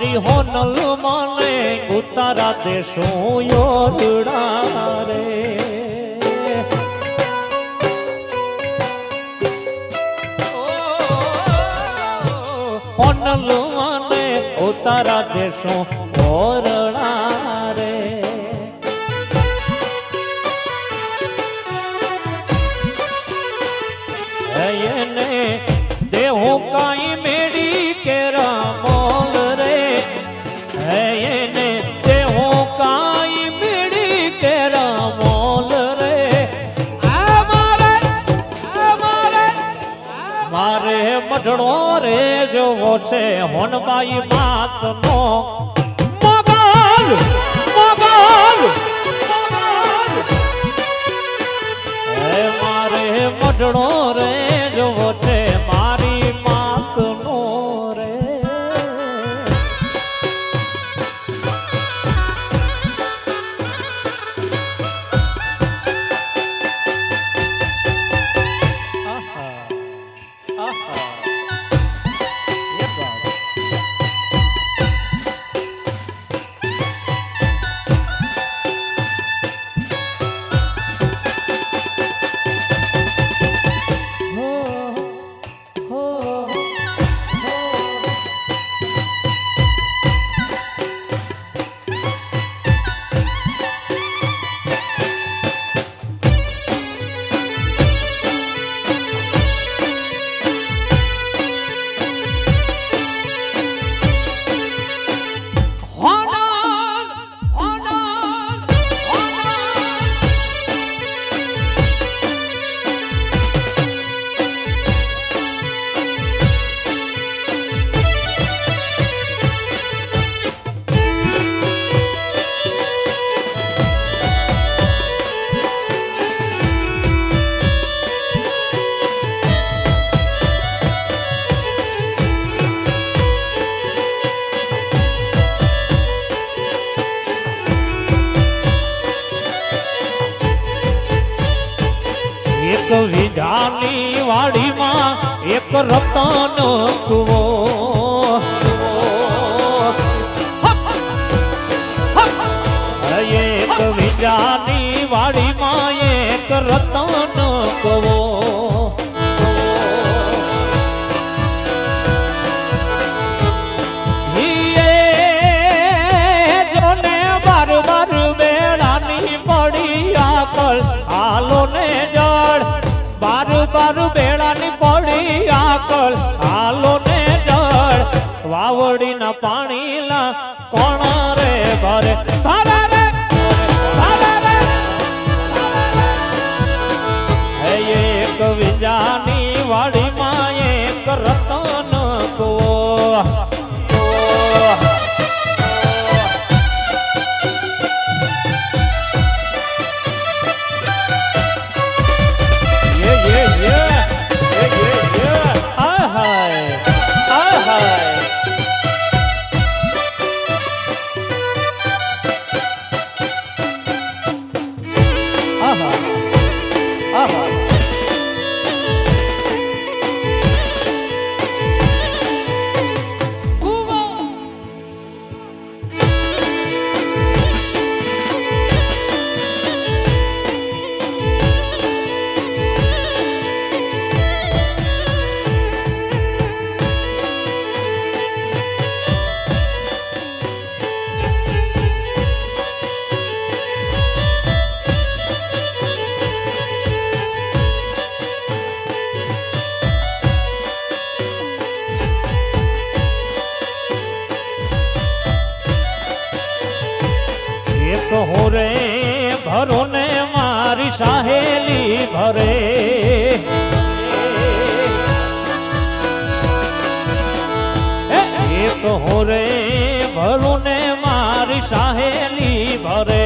મારી હોનલ મને ઉતારા દેશું યોરડા રે હોનલ મને ઉતારા દેશું યોરડા રે એને દેહું કાઈ મેડી કેરા મોલ રે એને દેહું કાઈ મેડી કેરા મોલ રે મારે મઢડો રે જોવો છે હોનબાઈ માતનો મગલ મગલ મારે મઢડો રે જોવો છે મારી માતનો રે એક વિધાની વાડીમાં એક રતન કુવો એક વિધાની વાડીમાં એક રતન કુવો જોને બાર બાર બેડાની પડી આકલ હાલો ને બાર બાર બેડાની પડી આકલ હાલો ને જળ વાવડીના પાણીલા કોણ રે ભરે ભરે રે એક વિજાની વાડીમાં એક રતન કુવો હું રે ભરો ને મારી સહેલી ભરે એક હું રે ભરો ને મારી સહેલી ભરે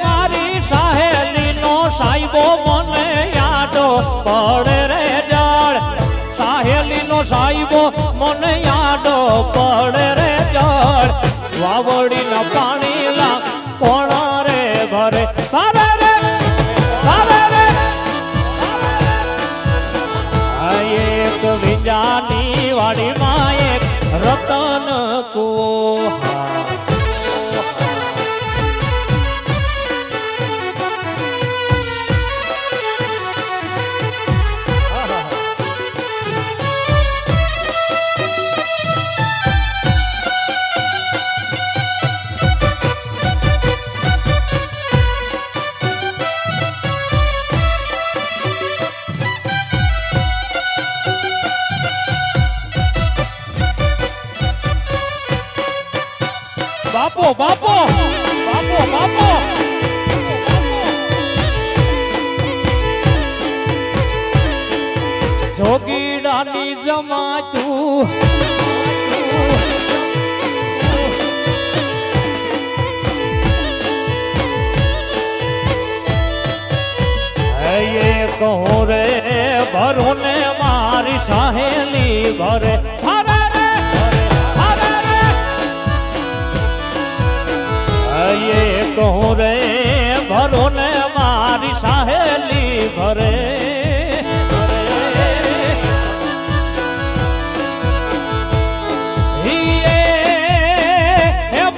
મારી સહેલી નો સાહેબો મને યાદો પડે રે સાહેલી નો સાહેબો મને યાદો પડે રે જળ વાવડી ના પાણીલા કોણ રે ભરે ભરે રે ભરે રે મોનૈયાની વાડીમાં એક રતન કૂવો બાપો બાપો બાપો બાપો જોગીડાની જમાતું એ કહું રે ભરું ને મારી સહેલી ભરે કહું રે ભરો ને મારી સહેલી ભરે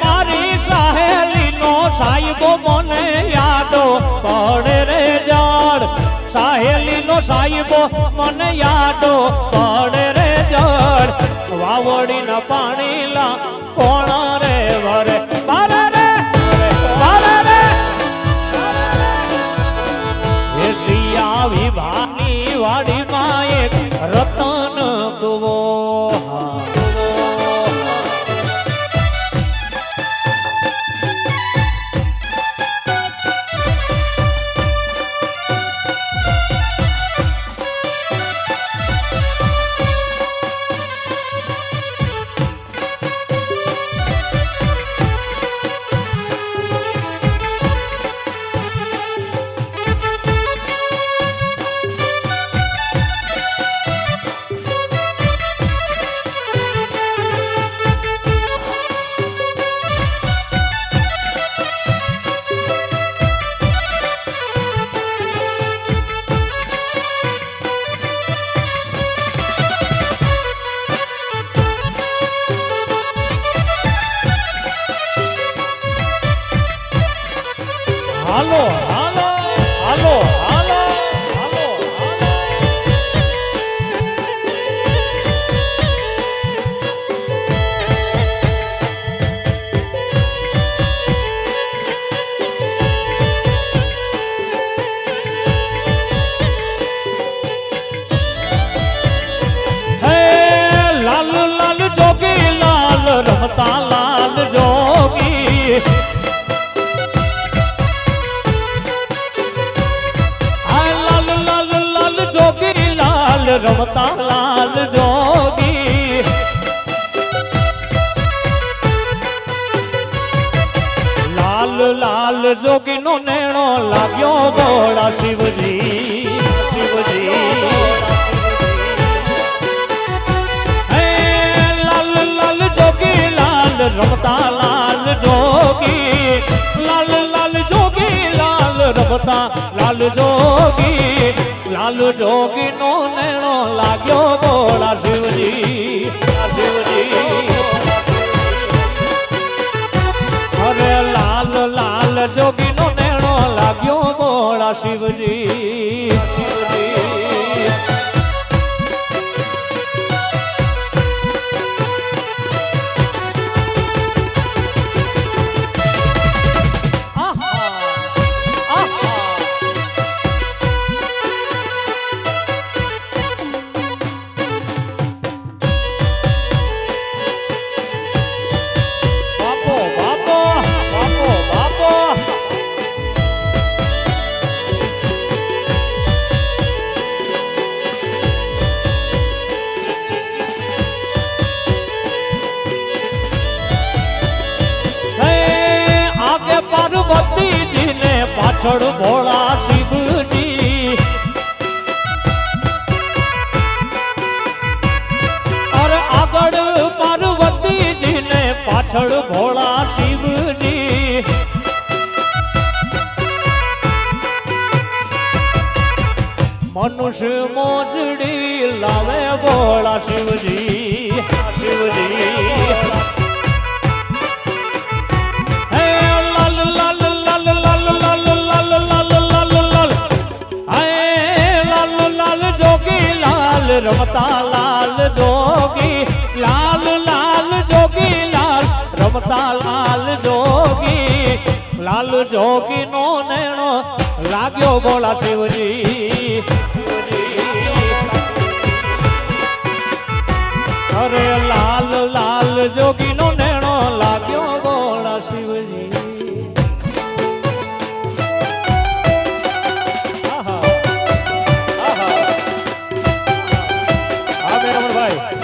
મારી સહેલી નો સાહેબો મને યાદો પડે રે જળ સહેલી નો સાહેબો મને યાદો પડે રે જળ વાવડી ના પાણી લા કોણ રે ભરે વિભાની વાડીમાં એક રતન કૂવો હાલો હાલો હાલો હાલો હાલો હે લાલ લાલ જોગી લાલ રમતા લાલ જોગી રમતા લાલ જોગી લાલ લાલ જોગી નો નેણો લાગ્યો ગોળા શિવજી શિવજી હે લાલ લાલ જોગી લાલ રમતા લાલ જોગી લાલ લાલ જોગી લાલ રમતા લાલ જોગી લાલ જોગી નો નેણો લાગ્યો ગોળા શિવજી શિવજી અરે લાલ લાલ જોગી નો નેણો લાગ્યો ગોળા શિવજી શિવજી પાછળ ભોળા શિવજી અરે આગળ પાર્વતીજી ને પાછળ ભોળા શિવજી મનુષ્ય મોજડી લાવે ભોળા શિવજી શિવજી હે લાલ લાલ લાલ લાલ લાલ લાલ લાલ લાલ લાલ હે લાલ લાલ જોગી લાલ રમતા લાલ જોગી લાલ લાલ જોગી લાલ રમતા લાલ જોગી લાલ જોગી નો નેણો લાગ્યો ભોળા શિવજી અરે લાલ લાલ જોગી નો નેણો લાગ્યો ભોળા શિવજી આહા આહા આ મેરા રમણભાઈ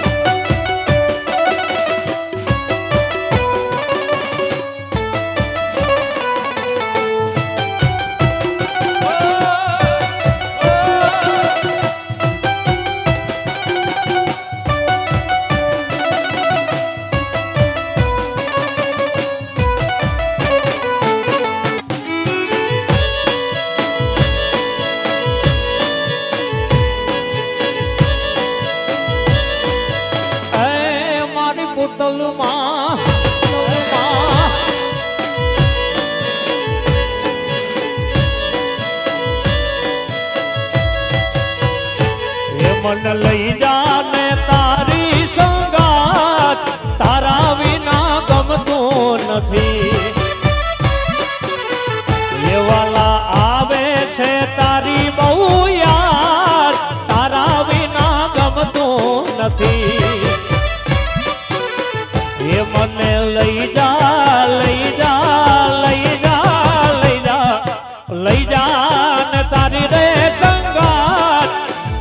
પુતલમાં એ મન લઈ જાને તારી સંગાત તારા વિના ગમતું નથી એ વાલા આવે છે તારી બહુ યાર તારા વિના ગમતું નથી એ મને લઈ જા લઈ જા લઈ જા લઈ જા લઈ જા ને તારી રે સંગાત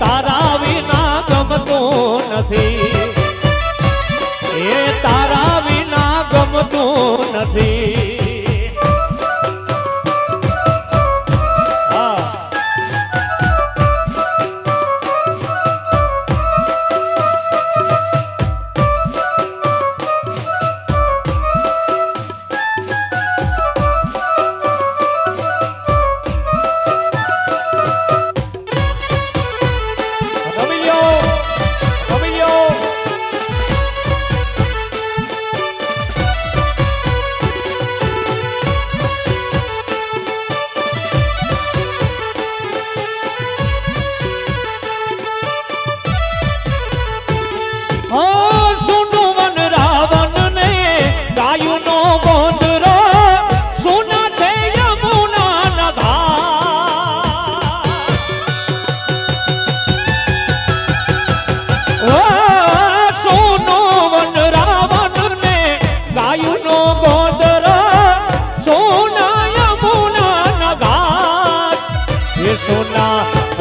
તારા વિના ગમતું નથી એ તારા વિના ગમતું નથી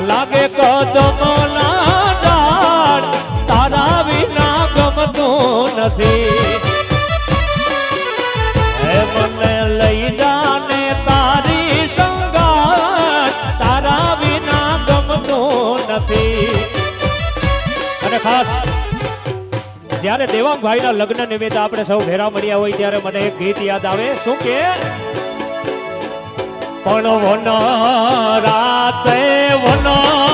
લાગે કદમના ઝાડ તારા વિના ગમતું નથી હે મને લઈ જાને તારી સંગાત તારા વિના ગમતું નથી અને ખાસ જ્યારે દેવાંગભાઈના લગ્ન નિમિત્તે આપણે સૌ ભેરા મળ્યા હોય ત્યારે મને એક ગીત યાદ આવે શું કે પણ વન રાતે વન